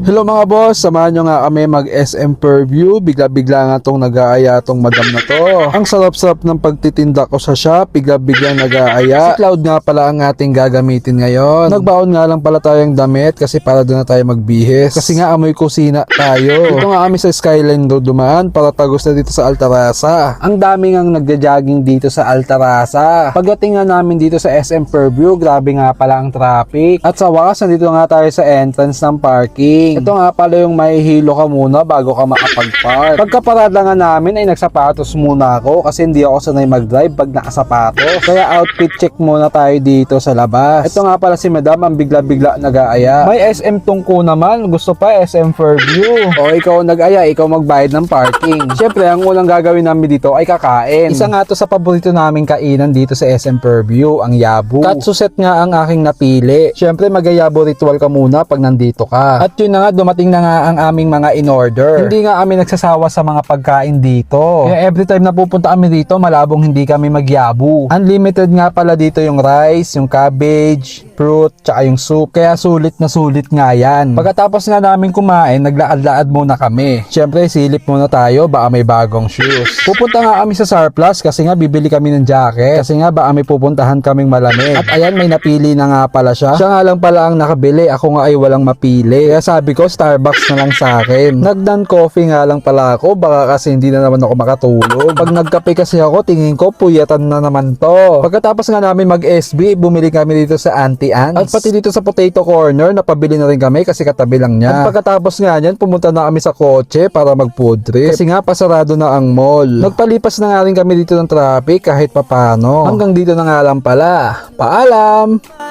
Hello mga boss, samahan nyo nga kami mag SM Purview. Bigla-bigla nga tong nag-aaya tong madam na to. Ang sarap-sarap ng pagtitinda ko sa shop, bigla-bigla nag-aaya. Si Cloud nga pala ang ating gagamitin ngayon. Nagbaon nga lang pala tayong damit kasi para doon na tayo magbihis. Kasi nga amoy kusina tayo. Dito nga kami sa Skyline Road dumaan para tagos na dito sa Altarasa. Ang dami ngang nagja-jogging dito sa Altarasa. Pagdating nga namin dito sa SM Purview, grabe nga pala ang traffic. At sa wakas, nandito nga tayo sa entrance ng parking. Ito nga pala yung mahihilo ka muna bago ka makapag-park. Pagkaparada nga namin ay nagsapatos muna ako kasi hindi ako sanay mag-drive pag nakasapatos. Kaya outfit check muna tayo dito sa labas. Ito nga pala si madam ang bigla-bigla nag-aaya. May SM tungko naman, gusto pa SM Fairview. O ikaw nag-aya, ikaw magbayad ng parking. Siyempre ang unang gagawin namin dito ay kakain. Isa nga to sa paborito naming kainan dito sa SM Fairview, ang yabu. Katsuset nga ang aking napili. Siyempre mag-yabu ritual ka muna pag nandito ka. At yun na nga, dumating na nga ang aming mga in-order. Hindi nga kami nagsasawa sa mga pagkain dito. Kaya every time na pupunta kami dito, malabong hindi kami magyabu. Unlimited nga pala dito yung rice, yung cabbage, fruit, tsaka yung soup. Kaya sulit na sulit nga yan. Pagkatapos nga namin kumain, naglaad-laad muna kami. Siyempre, silip muna tayo, baka may bagong shoes. Pupunta nga kami sa Surplus kasi nga bibili kami ng jacket. Kasi nga baka may pupuntahan kaming malamig. At ayan, may napili na nga pala siya. Siya nga lang pala ang nakabili, ako nga ay walang mapili. Kaya sabi ko, Starbucks na lang sa akin. Nagdan coffee nga lang pala ako, baka kasi hindi na naman ako makatulog. Pag nagkape kasi ako, tingin ko puyatan na naman to. Pagkatapos nga namin mag-SB, bumili kami dito sa Auntie Anne's. At pati dito sa Potato Corner, napabili na rin kami kasi katabi lang niya. At pagkatapos nga niyan, pumunta na kami sa kotse para mag-food trip. Kasi nga pasarado na ang mall. Nagpalipas na nga rin kami dito ng traffic kahit papano. Hanggang dito na nga lang pala. Paalam!